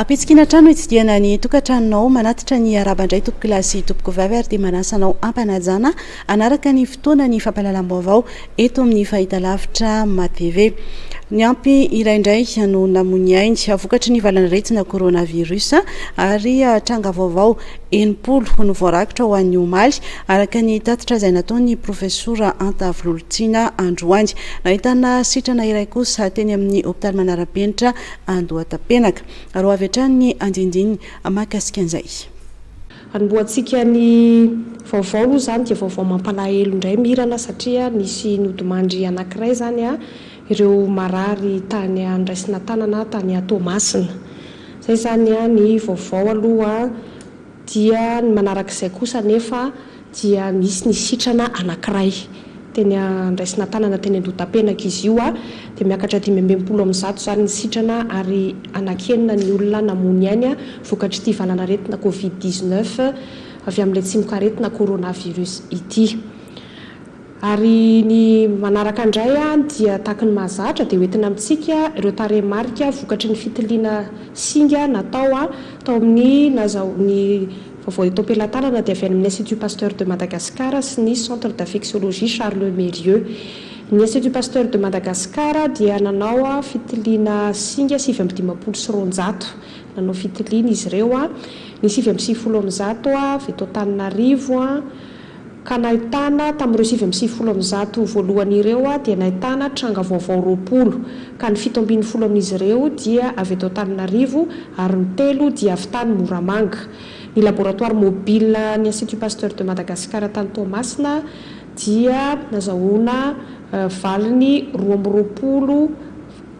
Apitsikina trano hitsidiana ny tokantranonao manatitra ny arabandray toko kilasy tompoko vavy ary dia manasanao ampanajana anaraka ny fotoana ny fampahalalam-baovao eto amin'ny fahitalavitra matv. Ny ampy iraindray no namony ainy vokatry ny valan'aretina coronavirus ary tranga vaovao 80 no voarakitra ho an'ny omaly araka ny tatitra izay nataony profesora Anta Vilolotsina androany. Nahitana sitrana iray kosa teny amin'ny hopitaly Manarapenitra Andohatapenaka. Aro avy hatrany ny andindiny mahakasika an'izay. Anomboantsika ny vaovao zany dia vaovao mampalahelo indray mirana satria nisy nodimandry anankiray zany ireo marary tany andraisina tanana tany Toamasina. Zay zany ny vaovao aloha dia manarak'izay kosa nefa dia nisy ny sitrana anankiray teny andraisina tanana teny Andohatapenaka izy io dia miakatra 520 zany ny sitrana ary anankenina ny olona namony ainy vokatry ity valan'aretina Covid-19 avy amin'ilay tsimok'aretina coronavirus ity. Ary ny manaraka indray dia tahaka ny mahazatra dia hoentina amintsika ireo tarehimarika vokatry ny fitiliana singa natao tao amin'ny nazahoany vaovao eto am-pelantanana dia avy amin'ny Institut Pasteur de Madagascar sy ny Centre d'infectiologie Charles Mérieux. Ny Institut Pasteur de Madagascar dia nanao fitiliana singa 750 nanao fitiliana izy ireo ny 750 avy eto Antananarivo ka nahitana tamin'ireo 750 voalohany ireo dia nahitana tranga vaovao 20 ka ny 710 amin'izy ireo dia avy eto Antananarivo ary ny 3 dia avy tany Moramanga. Ny laboratoire mobile ny Institut Pasteur de Madagascar tany Toamasina dia nazahoana valiny 220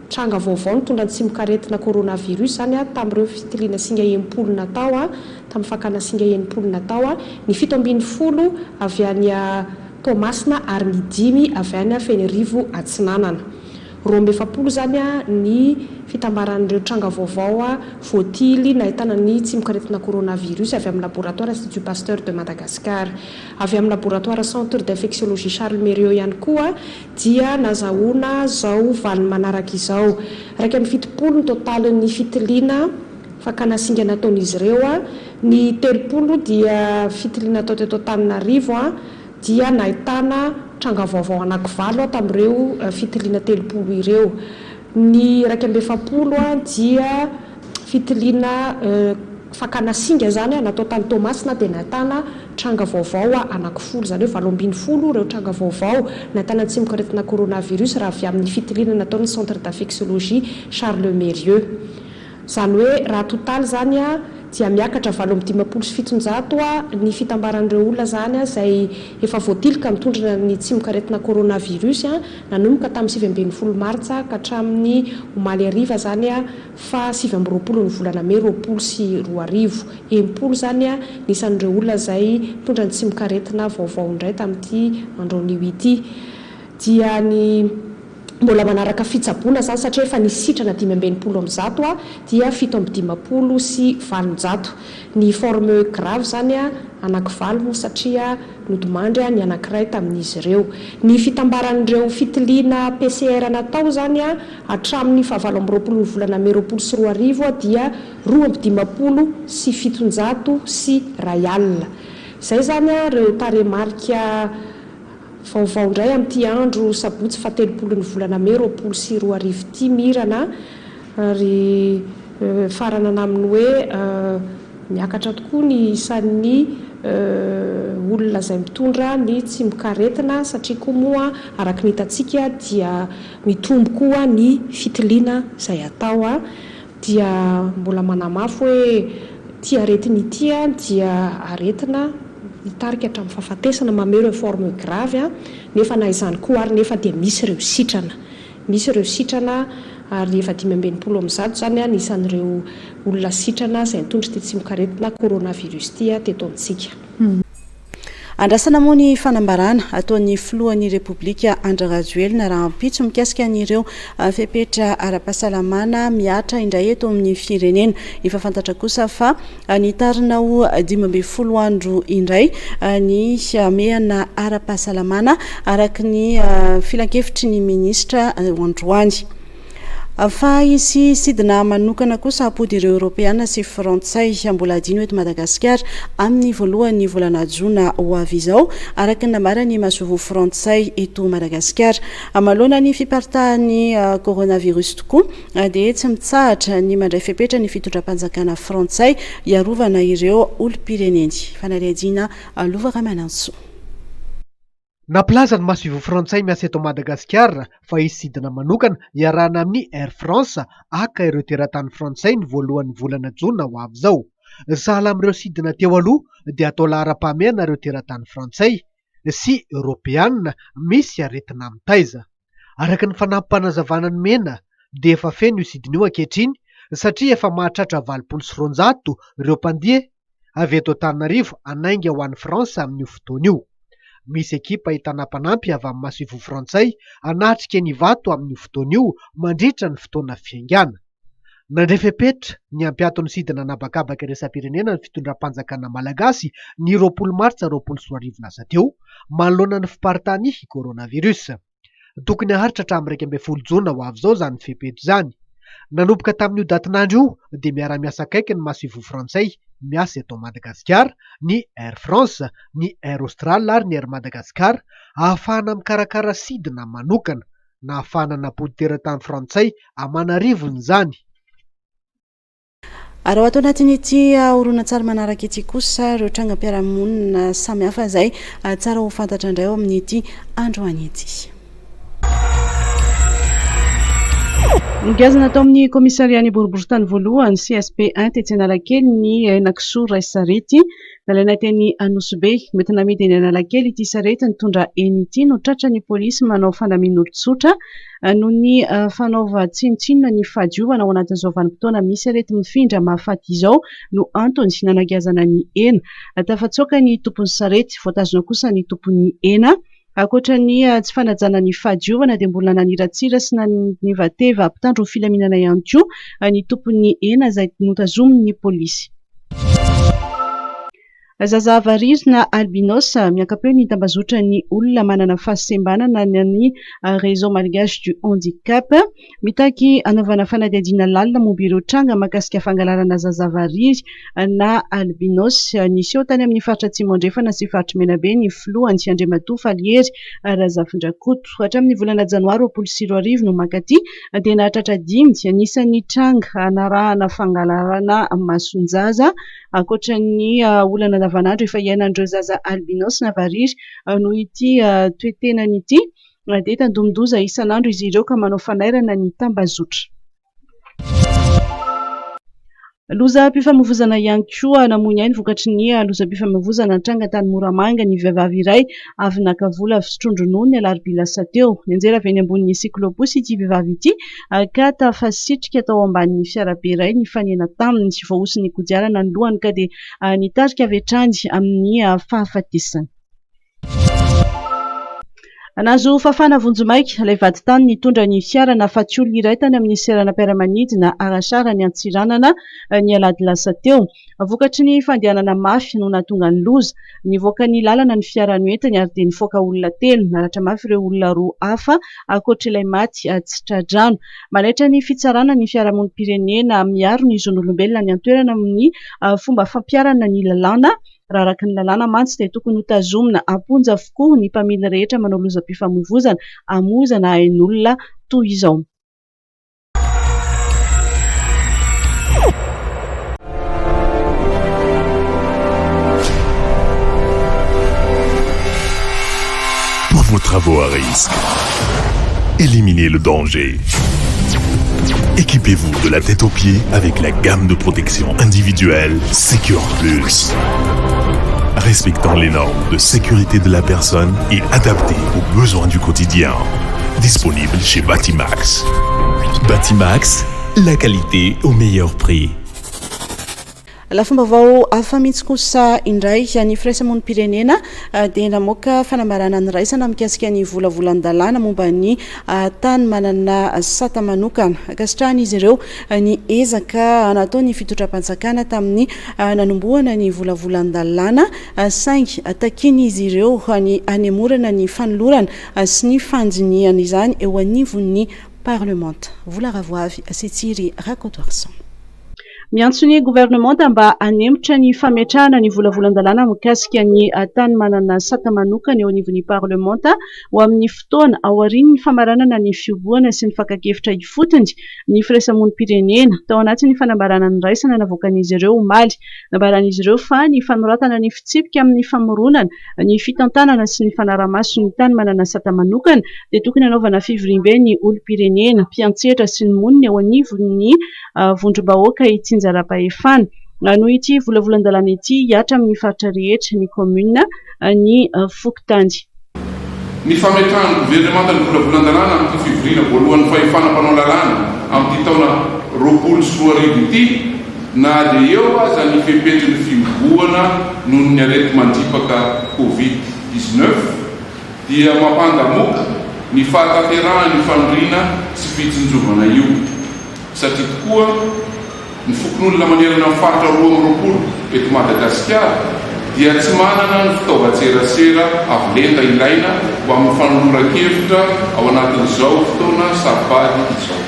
tranga vaovao nitondra ny tsimok'aretina coronavirus zany tamin'ireo fitiliana singa 80 natao tamin'ny fakana singa 80 natao ny 710 avy any Toamasina ary ny 5 avy any Fenerivo Atsinanana. 240 zany ny fitambaran'ireo tranga vaovao voatily nahitana ny tsimok'aretina coronavirus avy amin'ny laboratoire Institut Pasteur de Madagascar. Avy amin'ny laboratoire Centre d'infectiologie Charles Mérieux ihany koa dia nazahoana zao valiny manaraka izao. Raika amin'ny fitopolo ny totalin'ny fitiliana fakana singa nataon'izy ireo ny 30 dia fitiliana atao teto Antananarivo dia nahitana tranga vaovao anankivalo tamin'ireo fitiliana 30 ireo. Ny 170 dia fitiliana fakana singa zany natao tany Toamasina dia nahitana tranga vaovao anankifolo zany hoe 20 ireo tranga vaovao nahitana tsimok'aretina coronavirus raha avy amin'ny fitiliana nataon'ny Centre d'infectiologie Charles Mérieux. Zany hoe raha totaly zany dia miakatra 750 ny fitambaran'ireo olona zany izay efa voatilika mitondra ny tsimok'aretina coronavirus nanomboka tamin'ny 7 martsa ka hatramin'ny omaly hariva zany fa 20 ny volana May 2020 80 zany nisan'ireo olona izay mitondra ny tsimok'aretina vaovao indray tamin'ity andron'io ity dia ny mbola manaraka fitsaboana zany satria efa nisitrana 520 dia 750 sy 20. Ny forme grave zany anankivalo satria nodimandry ny anankiray tamin'izy ireo. Ny fitambaran'ireo fitiliana PCR natao zany hatramin'ny 20 ny volana May 2020 dia 250 sy 700 sy R1. Zay zany ireo tarehimarika vaovao indray amin'ity andro sabotsy fa 30 ny volana May 2020 ity mirana ary farana naminy hoe miakatra tokoa ny isan'ny olona izay mitondra ny tsimok'aretina satria koa moa araka ny hitantsika dia mitombo koa ny fitiliana izay atao dia mbola manamafy hoe ty aretina ity dia aretina nitarika hatramin'ny fahafatesana mamero forme grave nefa na izany koa ary nefa dia misy ireo sitrana ary efa 520 zany nisan'ireo olona sitrana izay nitondra ity tsimok'aretina coronavirus ity teto amintsika. Andrasana moa ny fanambarana ataon'ny filohan'ny Repoblika Andry Rajoelina raha ampitso mikasika an'ireo fepetra ara-pahasalamana miatra indray eto amin'ny firenena. Efa fantatra kosa fa nitarina ho 12 andro indray ny mehana ara-pahasalamana araka ny filan-kevitry ny ministra androany. fa izy sidina manokana kosa apody ireo Europeana sy Frantsay mbola adino eto Madagasikara amin'ny voalohan'ny volana Jona ho avy izao araka ny namarany masovo Frantsay eto Madagasikara amalona ny fiparitahan'ny coronavirus tokoa dia tsy mitsahatra ny mandray fepetra ny fitondram-panjakana Frantsay iarovana ireo olom-pireneny fanariadina Lovaka Manantso. Naplaza ny masovo Frantsay miasa eto Madagasikara fa izy sidina manokana iarahana amin'ny Air France aka ireo teratany Frantsay ny voalohan'ny volana Jona ho avy izao. Sahala amin'ireo sidina teo aloha dia atao lahara-pahamehana ireo teratany Frantsay sy Europeana misy aretina amin'ny taiza. Araka ny fanampim-panazavana ny mena dia efa feno io sidina io ankehitriny satria efa mahatratra 700 ireo mpandihy avy eto Antananarivo anainga ho an'ny Fransa amin'io fotoana io. Misy ekipa ahitana mpanampy avy amin'ny masovo Frantsay anatrika ny vato amin'io fotoana io mandritra ny fotoana fiaingana. Nandray fepetra ny ampiaton'ny sidina nabakabaka iraisam-pirenena ny fitondram-panjakana malagasy ny 20 Martsa 2024 lasa teo manoloana ny fiparitany coronavirus. Tokony haharitra hatramin'ny 12 Jona ho avy izao zany fepetra izany. Nanomboka tamin'io datin'andro io dia miara-miasa akaiky ny masovo Frantsay miasa eto Madagasikara, ny Air France, ny Air Austral ary ny Air Madagascar ahafahana mikarakara sidina manokana na ahafahana napody teratany Frantsay amanarivony izany. Ary ao ato anatin'ity horonan-tsary manaraka ity kosa ireo trangam-piarahamonina samihafa izay tsara ho fantatra indray ao amin'ity androany ity. Nigazana tao amin'ny komissarian'ny boriboritany voalohany CSP 1 tetsy Analakely ny Henakisoa Ray sarety nalaina teny Anosibe mety namidy eny Analakely ity sarety nitondra eny ity no tratra ny polisy manao fandamin'olon-tsotra noho ny fanaova tsinotsinona ny fahadiovana ao anatin'izao vanim-potoana misy arety mifindra mahafaty izao no antony nanagazana ny ena tafatsoaka ny tompon'ny sarety voatazona kosa ny tompon'ny ena. Akoatra ny tsy fanajana ny fahadiovana dia mbola naniratsira sy nanivateva ampitandro filaminana ihany koa ny tompon'ny ena izay notazominy polisy. Zazavariry na albinos miankapeo ny tambazotra ny olona manana fahasembanana ny réseau malgache du handicap mitaky anaovana fanadihadiana lalina momba ireo tranga mahakasika fangalarana zazavariry na albinos niseho tany amin'ny faritra Atsimo andrefana sy faritra Menabe ny filoha Antsy Andriamatoa Faliery Razafindrakoto hatramin'ny volana Janoary 2024 no mankaty dia nahatratra 5 anisan'ny tranga anarahana fangalarana masonjaza akoatra ny olana navanandro efa iainan'ireo zaza albinos na variry no ity toetenany ity dia tandomindoza isan'andro izy ireo ka manao fanairana ny tambazotra. Loza-pifamoivozana ihany koa namoy ainy vokatry ny loza-pifamoivozana tranga tany Moramanga ny vehivavy iray avy naka vola fisotrondro nono ny alarobia lasa teo. Nianjera avy eny ambonin'ny siklôbosy ity vehivavy ity ka tafasitrika tao ambanin'ny fiarabe iray ny fanena taminy sy voahosiny kodiarana ny lohany ka dia nitarika avy hatrany amin'ny fahafatesany. Nazo fafana vonjomaika ilay vaditany nitondra ny fiara nahafaty olona iray tany amin'ny seranam-piaramanidina na Arasara ny Antsiranana ny alady lasa teo. Vokatry ny fandehanana mafy no nahatonga ny loza. Nivoaka ny lalana ny fiara noentiny ary dia nifoaka olona 3 naratra mafy ireo olona 2 hafa akoatra ilay maty tsy tradrano. Manaitra ny fitsarana ny fiarahamonim-pirenena miaro ny zon'olombelona ny antoerana amin'ny fomba fampiarana ny lalàna. Raha araka ny lalàna mantsy dia tokony ho tazomina amponja avokoa ny mpamily rehetra manao lozam-pifamoivoizana amozana hain'olona toy izao. Pour vos travaux à risque, éliminez le danger. Équipez-vous de la tête aux pieds avec la gamme de protection individuelle Secure Plus. Respectant les normes de sécurité de la personne et adapté aux besoins du quotidien. Disponible chez Batimax. Batimax, la qualité au meilleur prix. La fomba vao hafa mihitsy kosa indray ny firaisamonim-pirenena dia namoaka fanambarana ny raisana mikasika ny volavolan-dalàna momba ny tany manana sata manokana kasitrahan'izy ireo ny ezaka natao ny fitondram-panjakana tamin'ny nanombohana ny volavolan-dalàna saingy takin'izy ireo ny anemorana ny fanolorana sy ny fandiniana izany eo anivon'ny parlementa vola ravoavy sy tsiry rakotoarsan miantso ny gouvernemanta mba hanempotra ny fametrahana ny volavolan-dalàna mikasika ny tany manana sata manokana eo anivon'ny parlementa ho amin'ny fotoana aorian'ny famaranana ny fioboana sy ny fankakefitra ifotony ny firaisamonim-pirenena tao anatin'ny fanambarana ny raisana navoakan'izy ireo omaly nambaran'izy ireo fa ny fanoratana ny fitsipika amin'ny famoronana ny fitantanana sy ny fanaramaso ny tany manana sata manokana dia tokony hanaovana fivorimbe ny olom-pirenena mpiantsetra sy ny monina eo anivon'ny vondrom-bahoaka itsinjara-pahefana noho ity volavolan-dalàna ity hiatra amin'ny faritra rehetra ny komuna ny fokontany. Ny fametrahan'ny gouvernemanta ny volavolan-dalàna amin'ny fivoriana voalohan'ny fahefana mpanao lalàna amin'ny taona 2024 ity na dia eo aza ny fepetry ny fiboahana noho ny arety mandripaka COVID-19 dia mampandamoka ny fahatanterahany fandriana sy fitsinjovana io satria tokoa ny fokon'olona manerana amin'ny faritra 2020 eto Madagasikara dia tsy manana ny fitaovan-tserasera avolenta ilaina mba amin'ny fanoloran-kevitra ao anatin'izao fotoana sabady izao.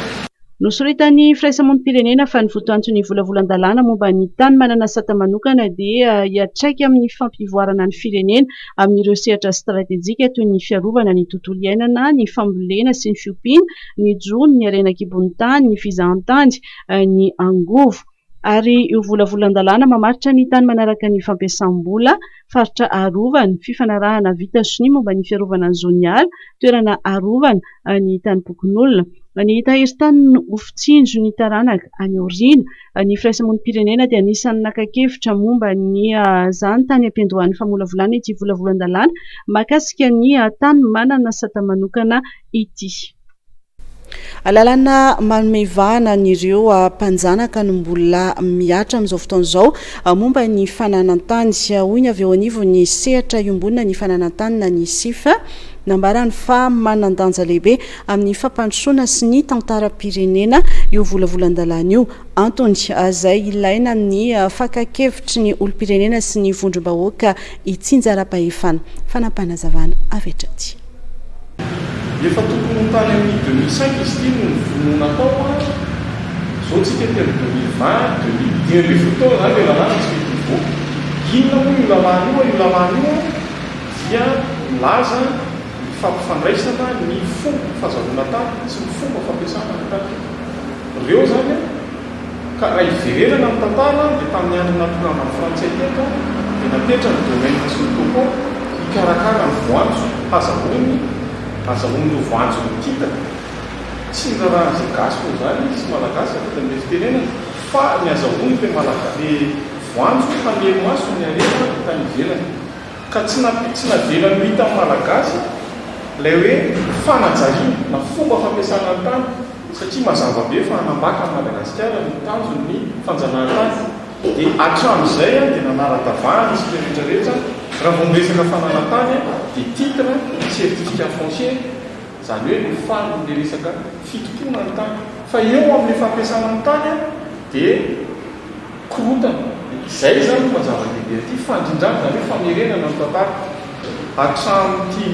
Nosoritany firaisamonim-pirenena fa ny votoantony volavolan-dalàna momba ny tany manana sata manokana dia hiatraika amin'ny fampivoarana ny firenena amin'ireo sehatra stratejika toy ny fiarovana ny tontolo iainana, ny fambolena sy ny fiompiana, ny jono, ny harenan-kibon'tany, ny fizahan-tany, ny angovo. Ary io volavolan-dalàna mamaritra ny tany manaraka ny fampiasam-bola, faritra arovana, fifanarahana vita sonia momba ny fiarovana ny zoniala, toerana arovana ny tany bokon'olona. Ny tahirin-tany ho fitsinjo ny taranaka any aoriana ny firaisamonim-pirenena dia anisan'ny naka-kevitra momba ny zany tany ampiandohan'ny famolavolana ity volavolan-dalàna mahakasika ny tany manana sata manokana ity. Lalàna manome an'ireo mpanjanaka no mbola miatra amin'izao fotoana izao momba ny fananan-tany hoy ny avy eo anivo ny sehatra iombonina ny fananan-tany na ny sifa nambarany fa manan-danja lehibe amin'ny fampandrosoana sy ny tantaram-pirenena io volavolan-dalàna io antony izay ilaina ny fankakevitry ny olom-pirenena sy ny vondrom-bahoaka itsinjara-pahefana fanampanazavana avy hatraty. Efa tokony tany amin'ny 2005 izy ity no vonoana tao zao tsika ty amin'ny 2020 fotoana zany le lalàna tsy mety mivoaka. Inona moa io lalàna io dia milaza ny fampifandraisana ny fomba fahazahoana tany sy ny fomba fampiasana ny tany. Ireo zany ka raha ivererana amin'ny tantara dia tamin'ny andro natokana amin'ny frantsay teto dia napetra ny domaine sy ny topo hikarakara ny voanjo azahoany voanjo ny kitaka tsy ny raha izay gasy moa zany sy malagasy afaka ny fitenenana fa ny azahoany le voanjo hamelo maso ny arena tany ivelany ka tsy navelany hita amin'ny malagasy ilay hoe fanajariana na fomba fampiasana ny tany satria mazava be fa hanambaka Madagasikara ny tanjony fanjanahantany dia hatramin'izay dia nanara-davahana sy rehetrarehetra raha vao miresaka fananan-tany dia titre certificat foncier izany hoe ny resaka fitompona ny tany fa eo amin'ny fampiasana ny tany dia korotana izay zany mazava lehibe ty fandrindrana zany hoe famerenana ny tantara hatramin'ity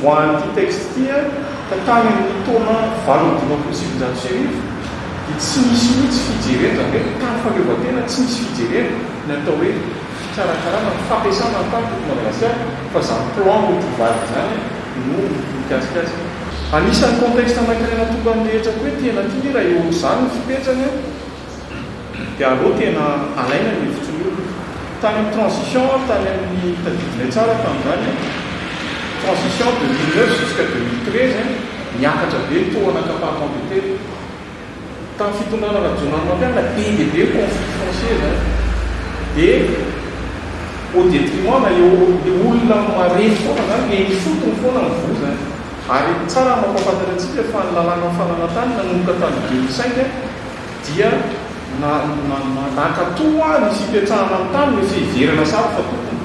voan'ity texte ty ka tany amin'ny taona 1970 dia tsy misy mihitsy fijerena zany hoe tany fahaleovan-tena tsy misy fijerena ny atao hoe fikarakarana ny fampiasana ny tany teto Madagasikara fa zany plan motivady zany no mikasikasika. Anisan'ny contexte anankiray natokany rehetra koa hoe tena ity raha eo izany ny fipetrana dia aleo tena alaina ny hevitry ny tany amin'ny transition tany amin'ny tadidinay tsara tamin'izany transition 2009 jusqu'à 2013 niakatra be to anakapaha-computer tamin'ny fitondrana rajonany mampianana be dia be conflit foncier zany dia au détriment na eo olona mare foana zany le fotony foana ny voa zany ary tsara mampafantatra antsika fa ny lalàna fananantany nanomboka tany 2005 dia nakatoa ny fipetrahana amin'ny tany hoe fiverana sara fa tokony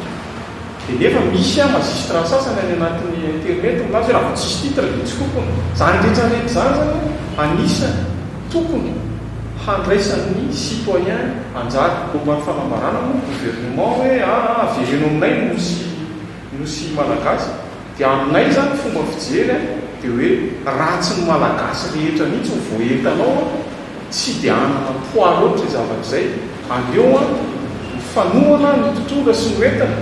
dia nefa misy magistrat sasany any anatin'ny internet milaza hoe raha tsisy titre dia tsy tokony zany rehetrarehetra zany zany anisany tokony handraisan'ny citoyen anjary momban'ny fanambarana moa gouvernement hoe avereno aminay nosy malagasy dia aminay zany fomba fijery dia hoe ratsy ny malagasy rehetra mihitsy ho voentanao tsy dia anana poa loatra zavatra izay andeo a fanoana ny totonga sy ny entana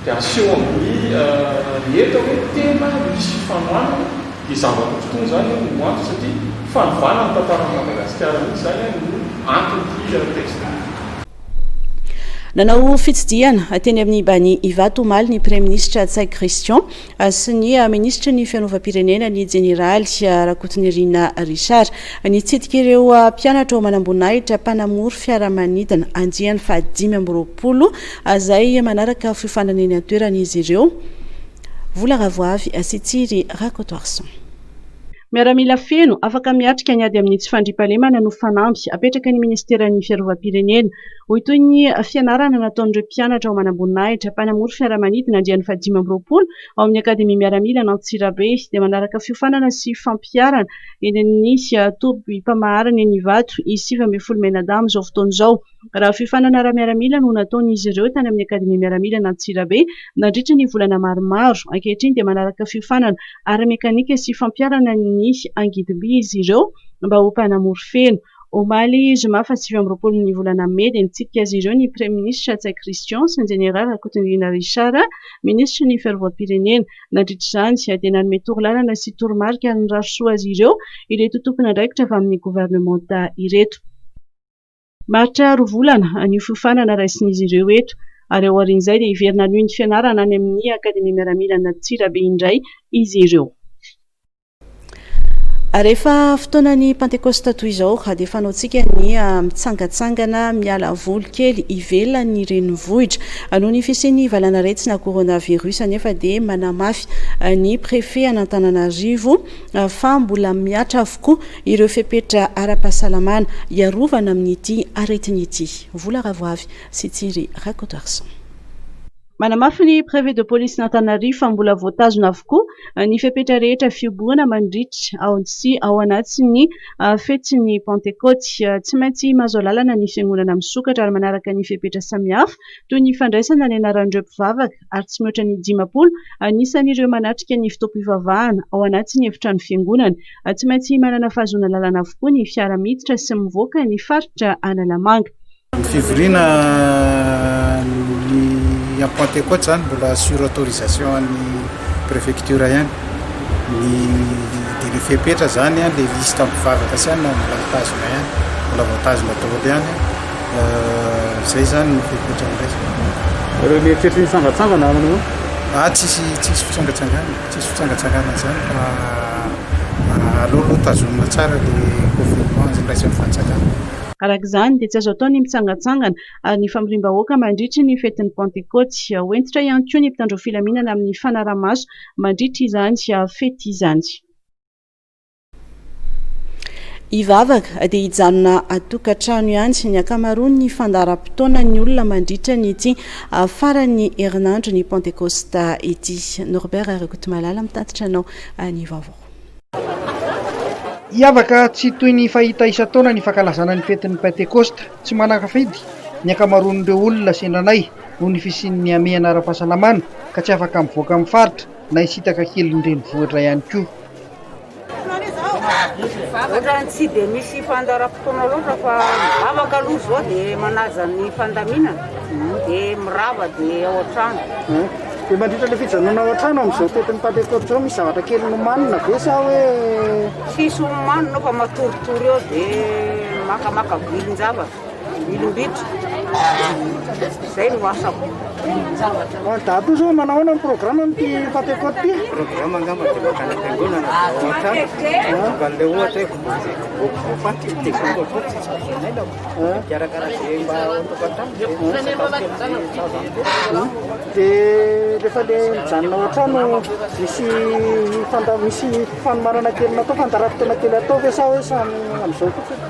dia aseho amin'ny eta hoe tena misy fanoanana ny zavatra totonga zany no anto satria fanovana ny tantarany Madagasikara mihitsy zany no antony texte. Nanao fitsidiana teny amin'ny Bany Ivato omaly ny Premier ministre Tsay Christian sy ny ministra ny fianovam-pirenena ny jeneraly Rakotonerina Richard nitsidika ireo mpianatra ao manambonahitra mpanamory fiaramanidina andiany fa 520 izay manaraka fiofanana eny an-toeran'izy ireo. Vola Ravoavy Sitsiry Rakotoarson. Miaramila feno afaka miatrika ny ady amin'ny tsy fandriampahalemana no fanamby apetraka ny ministeran'ny fiarovam-pirenena hoy toy ny fianarana nataon'ireo mpianatra ao manambonahitra mpanamory fiaramanidina andiany fa 520 ao amin'ny akademia miaramila n'Antsirabe dia manaraka fiofanana sy fampiarana eny amin'ny toby mpamaharana eny Ivato 9 menadamo izao fotoana izao. Raha fiofanana ara-miaramila no nataon'izy ireo tany amin'ny akademia miaramila n'Antsirabe nandritra ny volana maromaro. Ankehitriny dia manaraka fiofanana ara-mekanika sy fampiarana ny angidim-by izy ireo mba ho mpanamory feno. Omaly zoma fa 20 ny volana May dia nitsidika azy ireo ny Premier ministre Tsay Christian sy ny jeneraly Rakotonerina Richard ministra ny fiarovam-pirenena. Nandritra izany dia nanome torolalana sy toromarika ny rarosoa azy ireo ireto tompona andraikitra avy amin'ny gouvernementa ireto. Maritra 2 volana ny fiofanana raisin'izy ireo eto ary ao aorian'izay dia iverina anio ny fianarana any amin'ny akademia miaramila n'Antsirabe indray izy ireo. Rehefa fotoanan'ny Pentecoste toy izao dia fanaontsika ny mitsangatsangana miala voly kely ivelona ny renivohitra noho ny fisian'ny valanaretsina coronavirus anefa dia manamafy ny préfet an'Antananarivo fa mbola miatra avokoa ireo fepetra ara-pahasalamana iarovana amin'ity aretin'ity. Vola Ravoavy Sitsiry Rakotoarson. Manamafy ny préfet de police n'Antananarivo fa mbola voatazona avokoa ny fepetra rehetra fiobona mandritra ao sy ao anatin'ny fetin'ny Pentecote. Tsy maintsy mahazo lalana ny fiangonana misokatra ary manaraka ny fepetra samihafa toy ny fandraisana ny anaran'ireo mpivavaka ary tsy mihoatra ny 50 anisan'ireo manatrika ny fitaom-pivavahana ao anatin'ny efitrano fiangonana. Tsy maintsy manana fahazona lalana avokoa ny fiara miditra sy mivoaka ny faritra Analamanga. Fivoriana ny Pentecote zany mbola sur autorisation an'ny préfecture ihany ny fepetra zany le liste mpivavaka sy mbola tazona ihany mbola voatazona daholo ihany zay zany ny fepetra ireo mieritreritra ny sangatsangana manao tsisy fitsangatsangana zany fa aloha tazomina tsara le confinement zay raisin'ny fanjakana. Arak'izany dia tsy azo atao ny mitsangatsangana ary ny famiriam-bahoaka mandritra ny fetin'ny Pentecote. Hoentitra ihany koa ny mpitandro filaminana amin'ny fanaramaso mandritra izany fety izany. Ivavaka dia hijanona atokantrano ihany ny ankamaroany ny fandaharam-potoana ny olona mandritra ny ity faran'ny herinandro ny Pentecoste ity. Norbert Rakotomalala mitatitra anao ny vaovao. Iavaka tsy toy ny fahita isan-taona ny fankalazana ny fetin'ny Pentecoste, tsy manakafidy ny ankamaroan'ireo olona sendranay noho ny fisian'ny amehana ara-pahasalamana ka tsy afaka mivoaka amin'ny faritra na hisitaka kely ny renivohitra ihany koa. Ohatrany tsy dia misy fandaharam-potoana loatra fa afaka aloha zao dia manaja ny fandaminana dia mirava dia ao an-trano. Dia mandritra le fijanona ao an-trano amin'izao fetin'ny Pentecote zao misy zavatra kely nomanina ve sa hoe tsisy homanina fa matoritory eo dia makamaka vilin-javatra vilim-bitra zay no asako. Dato zao manao ahoana ny programme amin'ity Pentecote ty? Programme angamba dia makany am-piangonana ao an-trano ka le ohatra hoe voafantiteknolojia karakara dia mba ao an-tokantrano dia rehefa le mijanona ao an-trano misy fanomarana kely natao fandaharam-potoana kely atao ve sa hoe samy amin'izao fotsiny?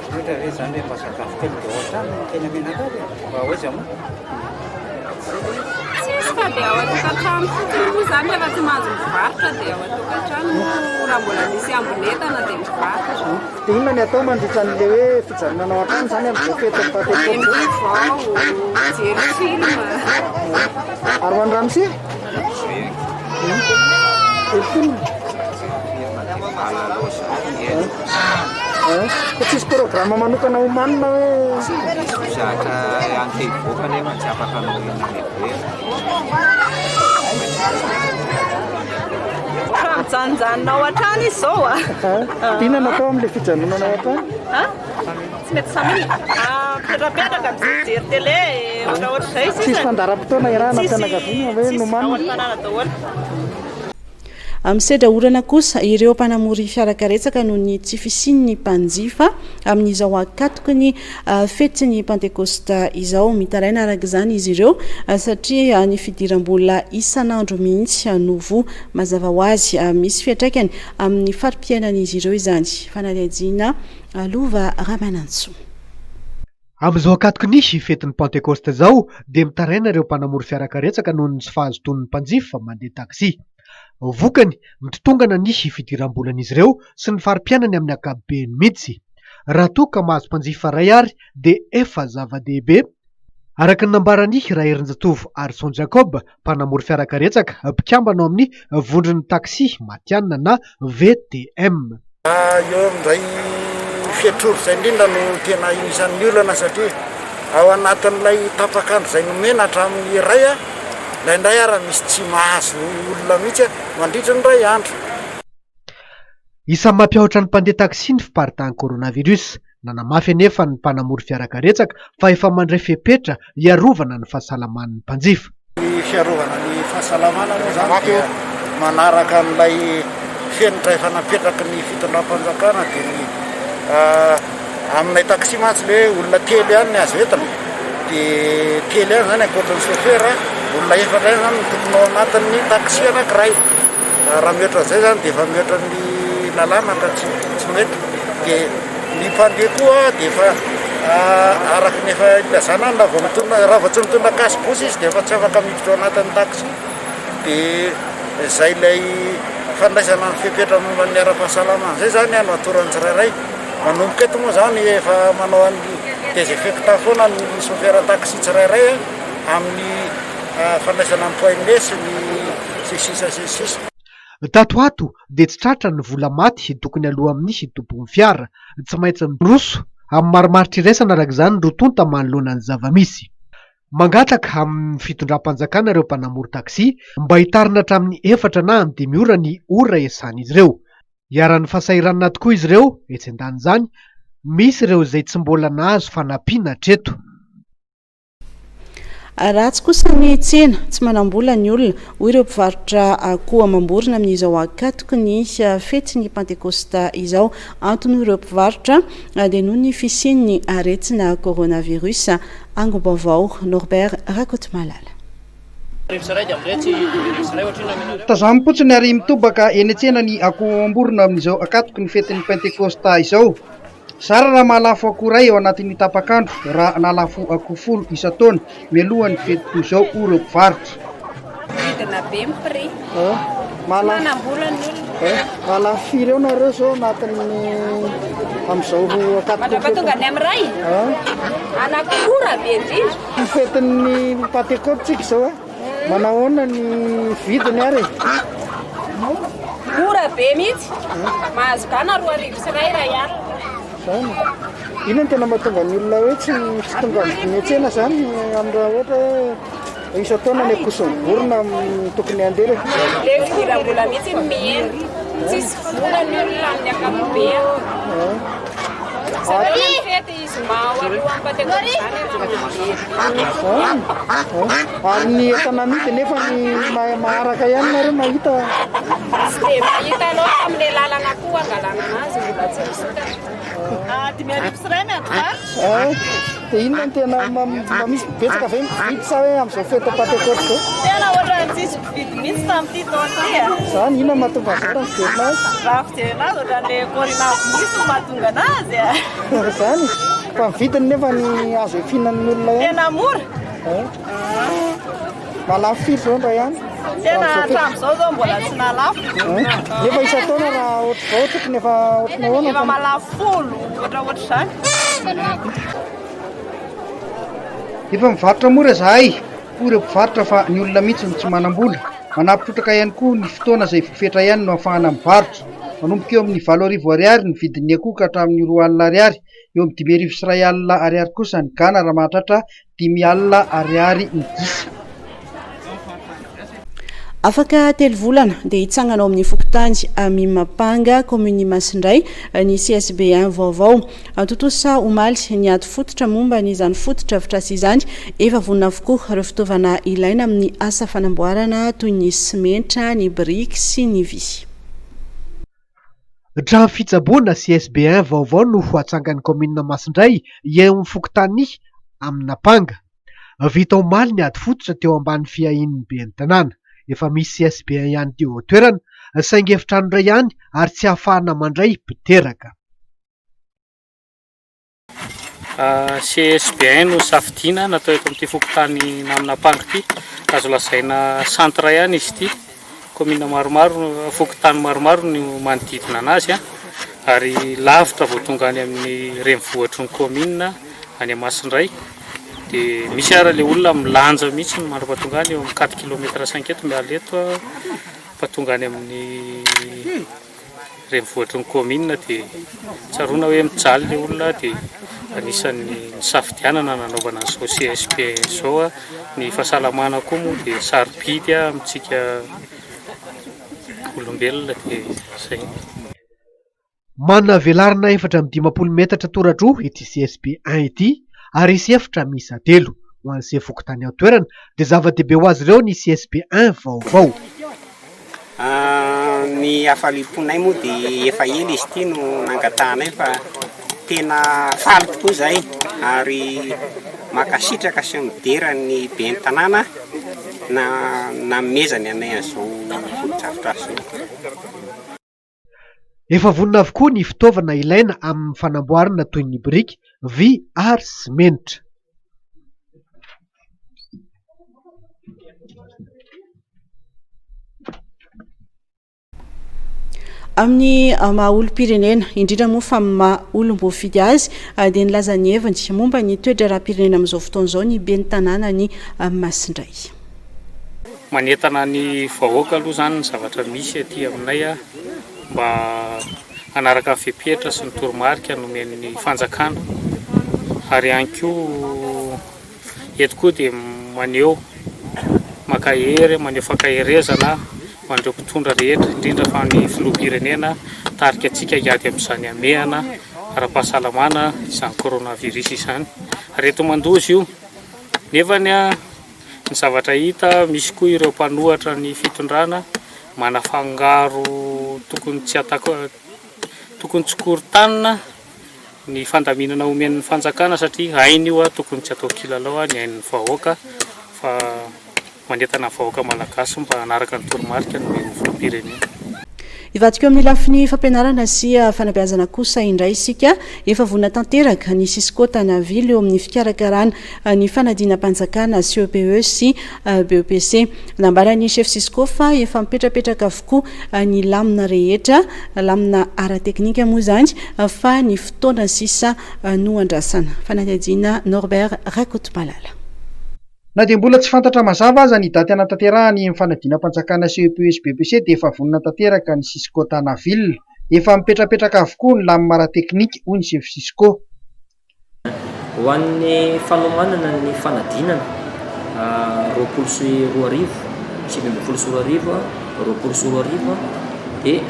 ohatra hoe zany hoe mpasakafo kely dia ao an-trano tena menakary mba hoe zamo tsisy fa dia ao atokantrano fotsiny moa zany rehefa tsy mahazo mivarotra dia ao atokantrano raha mbola misy ambonetana dia mivarotra. Dia inona ny atao mandritra an'le hoe fijanonana ao an-trano zany amin'izao fetin'ny Pentecote? Mivao, mijery film. Ary ho any ramose? Tsisy programme manokana homanina hoe zatra antevoaka nefa tsy afaka anao mijanonjanona ao an-trano izy zao a. Inona natao amin'ilay fijanonana ao an-trano? Tsy mety samy mipetrapetraka mijery télé ohatraohatra izay sisa. Tsisy fandaram-potoana iarahana am-pianakaviana hoe nomanina. Daholo. Misedra orana kosa ireo mpanamory fiarakaretsaka noho ny tsy fisian'ny mpanjifa amin'izao akatoky ny fetiny pentekosta izao. Mitaraina araka izany izy ireo satria ny fidiram-bola isan'andro mihitsy novo mazava ho azy misy fiantraikany amin'ny farim-piainan'izy ireo izany. Fanaliajina Lova Ramanantso. Amin'izao akatoky nisy fetin'ny pentekosta zao dia mitaraina ireo mpanamory fiarakaretsaka noho ny tsy fahazotoan'ny mpanjifa mandeha taksi. Vokany mitotongana nisy fidiram-bolan'izy ireo sy ny farim-piainany amin'ny ankapobeny mihitsy. Raha toa ka mahazo mpanjifa ray ary dia efa zava-dehibe. Araka ny nambarany Raherin-Jatovo Arson Jacob, mpanamory fiarakaretsaka, mpikambana ao amin'ny vondron'ny taksi matianina na VTM. Eo amin'izay fiatroro izay indrindra no tena inisan'ny olana satria ao anatin'ilay tapakandro izay nomena hatramin'ny iray indray ara misy tsy mahazo olona mihitsy mandritra ny ray andro. Isan'ny mampiahoatra ny mpandeha taksi ny fiparitahan'ny coronavirus. Nanamafy anefa ny mpanamory fiarakaretsaka fa efa mandray fepetra hiarovana ny fahasalaman'ny mpanjifa. Ny fiarovana ny fahasalamana moa zany dia manaraka n'ilay fenitra efa napetraky ny fitondram-panjakana dia ny aminay taksi mantsy hoe olona telo ihany ny azo entana dia telo ihany zany ankoatran'ny chauffeur olona efatra ihany zany tokony ao anatin'ny taksi anankiray. Raha mihoatra izay zany dia efa mihoatra ny lalàna ka tsy mety. Dia ny mpandeha koa dia efa araka ny efa ilazana raha vao tsy mitondra kasibosy izy dia efa tsy afaka miditra ao anatin'ny taksi. Dia izay ilay fandraisana ny fepetra momba ny ara-pahasalamana izay zany no atoran'ny tsirairay. Manomboka eto moa zany efa manao an'ny désinfectant foana ny chauffeur taksi tsirairay amin'ny fandraisana ny poignet sy ny sisa. Tato ato dia tsy tratra ny vola maty tokony aloha amin'nisy tompon'ny fiara. Tsy maintsy miroso amin'ny marimaritra iraisana araka izany rotonta manoloana ny zava-misy. Mangataka amin'ny fitondram-panjakana ireo mpanamory taksi mba hitarina hatramin'ny 4 na 5 ora ny ora iasan'izy ireo. Hiaran'ny fahasahiranana tokoa izy ireo etsy andan'izany, misy ireo izay tsy mbola nahazo fanampiana hatreto. Ratsy kosa ny tsena tsy manambola ny olona hoy ireo mpivarotra akoho amam-borona amin'izao akatoky ny fetiny pentekosta izao. Antony ireo mpivarotra dia noho ny fisian'ny aretina coronavirus. Angom-baovao Norbert Rakotomalala. Tazamy fotsiny ary mitobaka eny an-tsena ny akoho amborona amin'izao akatoky ny fetin'ny pentekosta izao. Sara raha mahalafo akoho ray ao anatin'ny tapakandro, raha nalafo akoho 10 isan-taona mialohan'ny fety toy izao ireo mpivarotra. Vidina be ny prix. Manambola ny olona. Mahalafo firy eo nareo zao anatin'ny amin'izao akatoky. Fa tonga any amin'ny ray. Anakora be indrindra. Ny fetin'ny pentekosta izao manao ahoana ny vidiny ary? Ora be mihitsy. Mahazo gana 2,000 sy ray alina. Inona no tena mahatonga ny olona hoe tsy tonga amin'ny tsena zany amin'raha ohatra hoe isan-taona ny akoho sy ny vorona tokony handeha. Ilay fidiram-bola mihitsy mihena. Tsisy vola ny olona amin'ny ankapobeny. Satria ny fety izy alohan'ny pentekosta ary ny entana mity nefa ny maharaka ihany nareo mahita. Tsy dia mahita loatra amin'ny lalana akoho angalana azy mbola tsy misokatra. 5,000 sy ray miandry. Dia inona no tena misy betsaka ve mividy sa hoe amin'izao fety pentekosta zao? Tena ohatran'ny tsisy mpividy mihitsy tamin'ity taona ity. Zany inona mahatonga an'izao raha fijerina azy? Raha fijerina azy ohatran'ilay korinavy mihitsy no mahatonga anazy. Zany fa ny vidiny nefa ny azo hifinan'ny olona ihany. Tena mora. Mahalafo firy zao ndray ihany? Tena hatramin'izao zao mbola tsy nalafo. Nefa isan-taona raha ohatr'izao tokony efa ohatrany ahoana? Efa mahalafo 10 ohatrany izany. Efa mivarotra mora zahay, ireo mpivarotra fa ny olona mihitsy no tsy manam-bola. Manapitrotraka ihany koa ny fotoana izay vofetra ihany no ahafahana mivarotra. Manomboka eo amin'ny 7 ariary ny vidin'ny akoho ka hatramin'ny 2 alina ariary, eo amin'ny 5 alina ariary kosa ny gana raha mahatratra 5 alina ariary ny gisa. Afaka 3 volana dia hitsanganao amin'ny fokontany Mimapanga komini Masindray ny CSB1 vaovao. Totosa omaly ny ady fototra momba n'izany fototra afitrasa izany efa vonona avokoa ireo fitaovana ilaina amin'ny asa fanamboarana toy ny simenitra, ny briky sy ny vy. Trano fitsaboana CSB1 vaovao no atsangan'ny komina Masindray eo amin'ny fokontany Aminapanga. Vita omaly ny ady fototra teo ambany fiahin'ny ben'ny tanàna. Efa misy CSB1 ihany teo toerana, saingy efitrano iray ihany ary tsy ahafahana mandray mpiteraka. CSB1 no safidina natao eto amin'ity fokontany Aminapanga ity, azo lazaina centre ihany izy ity. Komina maromaro, fokontany maromaro no manodidina anazy ary lavitra vao tonga any amin'ny renivohitry ny komina any Masindray. Dia misy ara le olona milanja mihitsy no mandra-pahatonga any eo amin'ny 4 km/5 eto miala eto pahatonga any amin'ny renivohitry ny komina dia tsaroana hoe mijaly le olona dia anisan'ny safidianana nanaovana an'izao CSB izao. Ny fahasalamana koa moa dia sarobidy amintsika olombelona dia izay. Manana velarina 420 metatra tora-droa ity CSB1 ity ary isy efitra miisa 3 ho an'izay fokontany ao toerana dia zava-dehibe ho azy ireo ny CSB1 vaovao. Ny afaliponay moa dia efa ela izy ity no nangatanay fa tena faly tokoa zay ary makasitraka sy midera ny ben'ny tanàna na namezany anay an'izao fototrafitrasa. Efa vonona avokoa ny fitaovana ilaina amin'ny fanamboarana toy ny briky, vy ary simenitra. Amin'ny maha-olom-pirenena indrindra moa fa maha-olom-boafidy azy dia nilaza ny heviny momba ny toetra ara-pirenena amin'izao fotoana izao ny ben'ny tanàna ny Masindray. Manentana ny vahoaka aloha zany ny zavatra misy aty aminay mba anaraka ny fepetra sy ny toromarika nomen'ny fanjakana ary ihany koa eto koa dia maneho makahery maneho fakaherezana mandreo mpitondra rehetra indrindra fa ny filoham-pirenena tarika antsika hiady amin'izany amehana ara-pahasalamana izany coronavirus izany. Reto mandozy io nefa ny zavatra hita misy koa ireo mpanohatra ny fitondrana manafangaro tokony tsy atako tokony tsy korontanina ny fandaminana omen'ny fanjakana satria hainy io tokony tsy atao kilalao ny hain'ny vahoaka fa manentana vahoaka malagasy mba anaraka ny toromarika no men'ny filoham-pirenena. Ivadika eo amin'ny lafiny fampianarana sy fanabeazana kosa indray isika efa vonona tanteraka ny Cisco Tanaville eo amin'ny fikarakarana ny fanadinam-panjakana CEPE sy BEPC. Nambaran'ny chef Cisco fa efa mipetrapetraka avokoa ny lamina rehetra, lamina ara-teknika moa izany fa ny fotoana sisa no andrasana. Fanadihadiana Norbert Rakotomalala. Na dia mbola tsy fantatra mazava aza ny daty anatanterahany amin'ny fanadinam-panjakana CEPE sy BEPC dia efa vonona tanteraka ny Cisco Tanaville. Efa mipetrapetraka avokoa ny lamina ara-teknika hoy ny chef Cisco. Ho an'ny fanomanana ny fanadinana 24 arivo, 24 arivo dia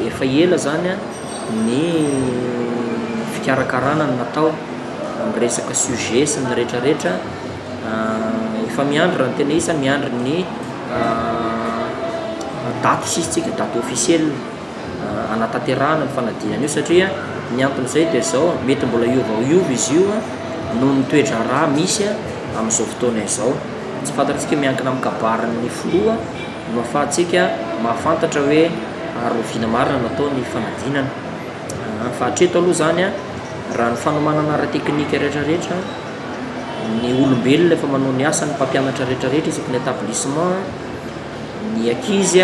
efa ela zany ny fikarakarana natao amin'ny resaka sujet sy ny rehetrarehetra. Efa miandry raha ny tena isa miandry ny daty sisitsika daty officielle anatanterahana ny fanadinana io satria ny anton'izay dia zao mety mbola iova izy io noho ny toetra raha misy amin'izao fotoana izao. Tsy fantatsika miankina amin'ny kabaran'ny filoha no ahafahantsika mahafantatra hoe arovina marina natao ny fanadinana. Fa hatreto aloha zany raha ny fanomanana ara-teknika rehetrarehetra ny olombelona efa manao ny asa ny mpampianatra rehetrarehetra isaky ny établissement ny ankizy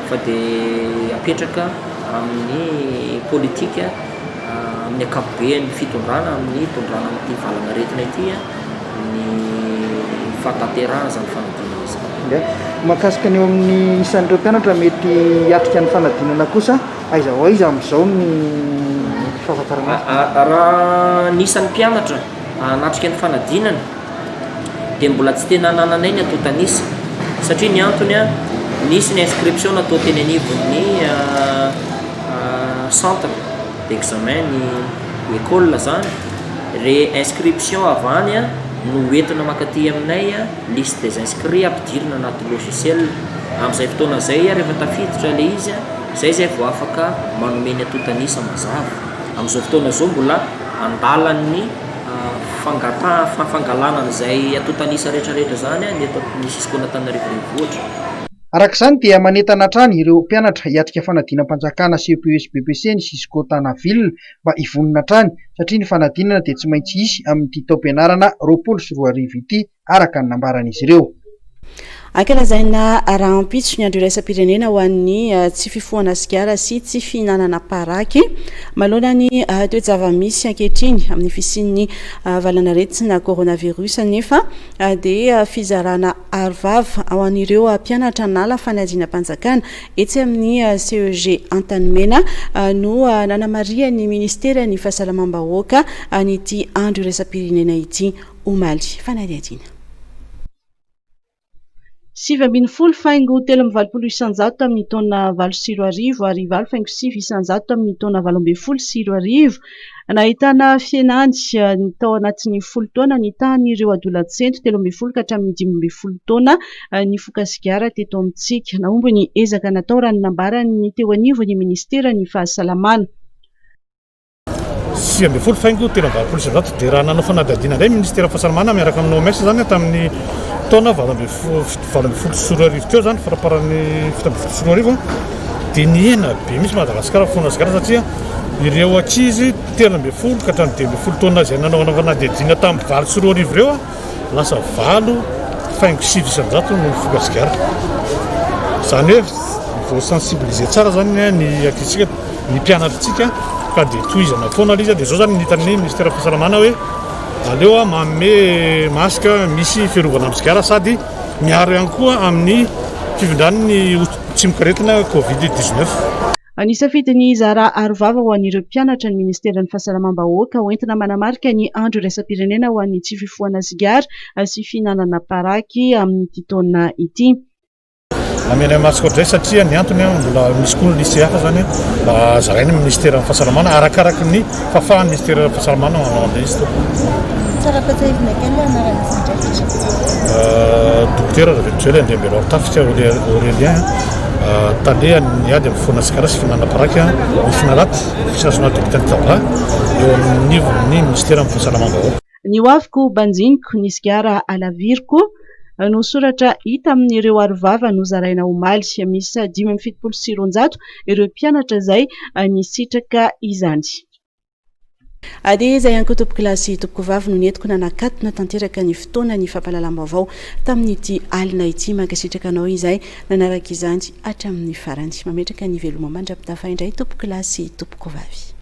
fa dia apetraka amin'ny politika amin'ny ankapobeny fitondrana amin'ny tondrana amin'ity valana retina ity ny fahatanterahana zany fanadinana izany. mahakasika ny eo amin'ny isan'ireo mpianatra mety hiatrika ny fanadinana kosa aiza ho aiza amin'izao ny fahafantarana raha nisan'ny mpianatra anatrika ny fanadinana dia mbola tsy tena nananay ny atao tanisa satria ny antony a nisy ny inscription natao teny anivon'ny centre d'examen ny école zany re inscription avany a no entina makaty aminay a liste des inscrits ampidirina anaty logiciel amin'izay fotoana zay rehefa tafiditra le izy a zay vao afaka manome ny atao tanisa mazava amin'izao fotoana zao mbola andalan'ny fangalanana izay atao tanisa rehetrarehetra zany ny atao tanisa isikona Antananarivo renivohitra. Araka izany dia manentana hatrany ireo mpianatra hiatrika fanadinam-panjakana CPES BPC ny Sisiko Tanaville mba hivonona hatrany satria ny fanadinana dia tsy maintsy hisy amin'ity taom-pianarana 24 ity araka ny nambaran'izy ireo. Ankalazaina rahampitso ny andro iraisam-pirenena ho an'ny tsy fifohana sigara sy tsy fihinanana paraky manoloana ny toe-java-misy ankehitriny amin'ny fisian'ny valanaretsy na coronavirus nefa dia fizarana arovava ao an'ireo mpianatra nala fanadinam-panjakana etsy amin'ny CEG Antanimena no nanamaria ny ministera ny fahasalamam-bahoaka nyity andro iraisam-pirenena ity omaly fanadiadina. 7.0 faingo 3.20 isanjato tamin'ny taona 4.10 ary 4.5 isanjato tamin'ny taona 12.10 nahitana fienany ny tao anatin'ny 10 taona ny tahan'ireo adolatsento 13 ka hatramin'ny 15 taona ny fokasigara teto amintsika naomby ny ezaka natao raha ny nambarany teo anivon'ny ministera ny fahasalamana. 7.0 faingo 3.20 isanjato dia raha nanao fanadihadiana indray ministera fahasalamana miaraka amin'ny OMS zany tamin'ny taona 20 teo zany faraparan'ny 20 dia niena be misy Madagasikara fona sigara satria ireo ankizy 13 ka hatramin'ny 12 taona izay nanao fanadihadiana tamin'ny 20 ireo lasa 7.5 isanjato no foka sigara. Zany hoe vao sensibiliser tsara zany ny ankitsika ny mpianatritsika ka dia tohizana foana izy dia zao zany nitan'ny ministera fahasalamana hoe aleo manome masika misy fiarovana amin'ny sigara sady miaro ihany koa amin'ny fivindran'ny tsy mikaretina Covid-19. Nisafidiny zara arovava ho an'ireo mpianatra ny ministera ny fahasalamam-bahoaka hoentina manamarika ny andro iraisam-pirenena ho an'ny tsy fifohana sigara sy fihinanana paraky amin'ity taona ity. Amena masika ohatray satria ny antony mbola misy koa lisy hafa zany mba zarainy ministera ny fahasalamana arakaraky ny fahafahan'ny ministera fahasalamana manao an'ilay izy to. Docteur Ravejoely Andriambelo Tafika Aurélien taleha niady amin'ny foana sigara sy fihinanana paraky ny finalaty fisasona dokotera Taba eo amin'ny nivon'ny ministera ny fahasalamam-bahoaka. Ny hoaviko banjiniko ny sigara alaviriko no soratra hita amin'ireo arovava no zaraina omaly misy 5.70 ireo mpianatra izay nisitraka izany. Dia izay ihany koa tompoko kilasy tompoko vavy no netiko nanakatona tanteraka ny fotoana ny fampahalalam-baovao tamin'ity alina ity mankasitraka anao izay nanaraka izany hatramin'ny farany mametraka ny veloma mandrapitafa indray tompoko kilasy tompoko vavy.